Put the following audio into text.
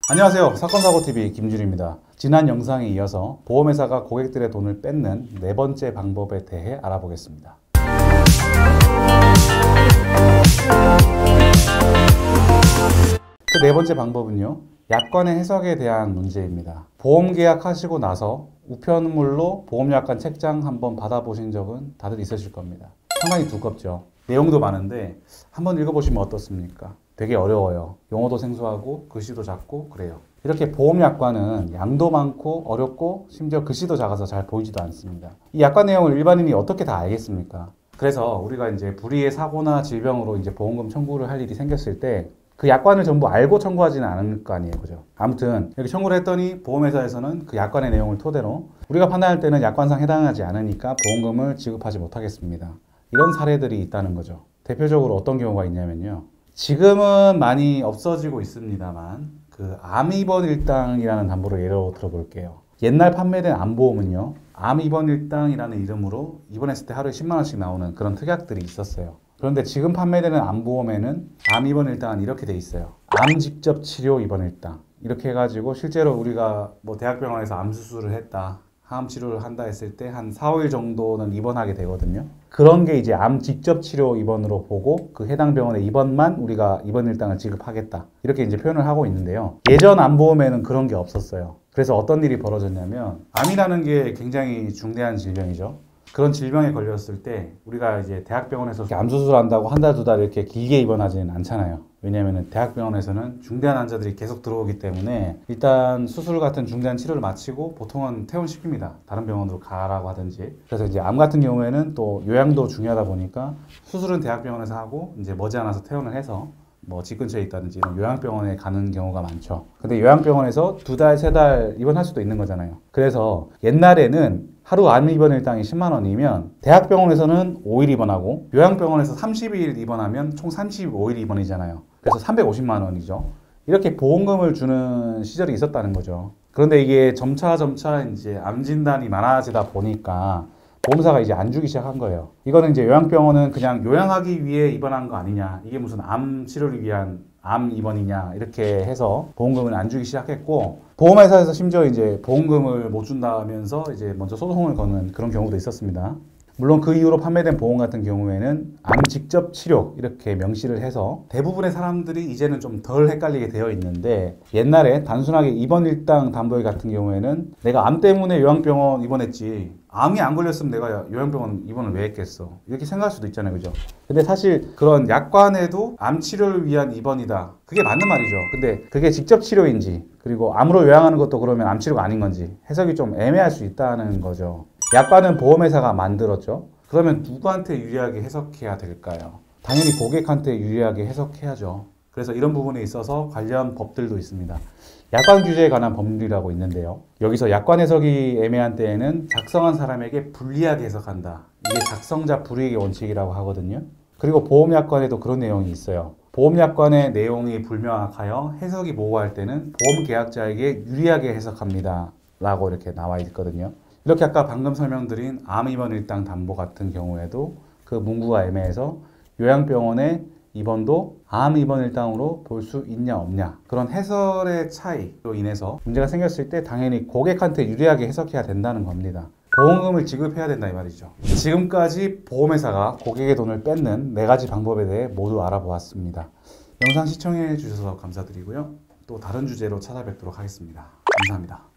안녕하세요. 사건사고TV 김준입니다. 지난 영상에 이어서 보험회사가 고객들의 돈을 뺏는 네 번째 방법에 대해 알아보겠습니다. 그 네 번째 방법은요, 약관의 해석에 대한 문제입니다. 보험 계약하시고 나서 우편물로 보험약관 책장 한번 받아보신 적은 다들 있으실 겁니다. 상당히 두껍죠. 내용도 많은데 한번 읽어보시면 어떻습니까? 되게 어려워요. 용어도 생소하고 글씨도 작고 그래요. 이렇게 보험약관은 양도 많고 어렵고 심지어 글씨도 작아서 잘 보이지도 않습니다. 이 약관 내용을 일반인이 어떻게 다 알겠습니까? 그래서 우리가 이제 불의의 사고나 질병으로 이제 보험금 청구를 할 일이 생겼을 때 그 약관을 전부 알고 청구하지는 않을 거 아니에요, 그죠? 아무튼 이렇게 청구를 했더니 보험회사에서는 그 약관의 내용을 토대로 우리가 판단할 때는 약관상 해당하지 않으니까 보험금을 지급하지 못하겠습니다. 이런 사례들이 있다는 거죠. 대표적으로 어떤 경우가 있냐면요, 지금은 많이 없어지고 있습니다만 그 암 입원 일당이라는 담보를 예로 들어볼게요. 옛날 판매된 암보험은요, 암 입원 일당이라는 이름으로 입원했을 때 하루에 10만 원씩 나오는 그런 특약들이 있었어요. 그런데 지금 판매되는 암보험에는 암 입원 일당은 이렇게 돼 있어요. 암 직접 치료 입원 일당. 이렇게 해가지고 실제로 우리가 뭐 대학병원에서 암 수술을 했다, 항암 치료를 한다 했을 때 한 4, 5일 정도는 입원하게 되거든요. 그런 게 이제 암 직접 치료 입원으로 보고 그 해당 병원의 입원만 우리가 입원 일당을 지급하겠다, 이렇게 이제 표현을 하고 있는데요. 예전 암보험에는 그런 게 없었어요. 그래서 어떤 일이 벌어졌냐면, 암이라는 게 굉장히 중대한 질병이죠. 그런 질병에 걸렸을 때 우리가 이제 대학병원에서 암 수술한다고 한 달, 두 달 이렇게 길게 입원하지는 않잖아요. 왜냐하면 대학병원에서는 중대한 환자들이 계속 들어오기 때문에 일단 수술 같은 중대한 치료를 마치고 보통은 퇴원시킵니다. 다른 병원으로 가라고 하든지. 그래서 이제 암 같은 경우에는 또 요양도 중요하다 보니까 수술은 대학병원에서 하고 이제 머지않아서 퇴원을 해서 뭐 집 근처에 있다든지 이런 요양병원에 가는 경우가 많죠. 근데 요양병원에서 두 달, 세 달 입원할 수도 있는 거잖아요. 그래서 옛날에는 하루 암 입원 일당이 10만 원이면 대학병원에서는 5일 입원하고 요양병원에서 30일 입원하면 총 35일 입원이잖아요. 그래서 350만 원이죠. 이렇게 보험금을 주는 시절이 있었다는 거죠. 그런데 이게 점차 이제 암 진단이 많아지다 보니까 보험사가 이제 안 주기 시작한 거예요. 이거는 이제 요양병원은 그냥 요양하기 위해 입원한 거 아니냐, 이게 무슨 암 치료를 위한 암 입원이냐, 이렇게 해서 보험금을 안 주기 시작했고, 보험회사에서 심지어 이제 보험금을 못 준다면서 이제 먼저 소송을 거는 그런 경우도 있었습니다. 물론 그 이후로 판매된 보험 같은 경우에는 암 직접 치료 이렇게 명시를 해서 대부분의 사람들이 이제는 좀 덜 헷갈리게 되어 있는데, 옛날에 단순하게 입원 일당 담보 같은 경우에는 내가 암 때문에 요양병원 입원했지 암이 안 걸렸으면 내가 요양병원 입원을 왜 했겠어, 이렇게 생각할 수도 있잖아요, 그죠? 근데 사실 그런 약관에도 암 치료를 위한 입원이다, 그게 맞는 말이죠. 근데 그게 직접 치료인지, 그리고 암으로 요양하는 것도 그러면 암 치료가 아닌 건지 해석이 좀 애매할 수 있다는 거죠. 약관은 보험회사가 만들었죠. 그러면 누구한테 유리하게 해석해야 될까요? 당연히 고객한테 유리하게 해석해야죠. 그래서 이런 부분에 있어서 관련 법들도 있습니다. 약관 규제에 관한 법률이라고 있는데요. 여기서 약관 해석이 애매한 때에는 작성한 사람에게 불리하게 해석한다, 이게 작성자 불이익의 원칙이라고 하거든요. 그리고 보험약관에도 그런 내용이 있어요. 보험약관의 내용이 불명확하여 해석이 모호할 때는 보험계약자에게 유리하게 해석합니다 라고 이렇게 나와 있거든요. 이렇게 아까 방금 설명드린 암 입원 일당 담보 같은 경우에도 그 문구가 애매해서 요양병원의 입원도 암 입원 일당으로 볼 수 있냐 없냐, 그런 해설의 차이로 인해서 문제가 생겼을 때 당연히 고객한테 유리하게 해석해야 된다는 겁니다. 보험금을 지급해야 된다 이 말이죠. 지금까지 보험회사가 고객의 돈을 뺏는 네 가지 방법에 대해 모두 알아보았습니다. 영상 시청해 주셔서 감사드리고요. 또 다른 주제로 찾아뵙도록 하겠습니다. 감사합니다.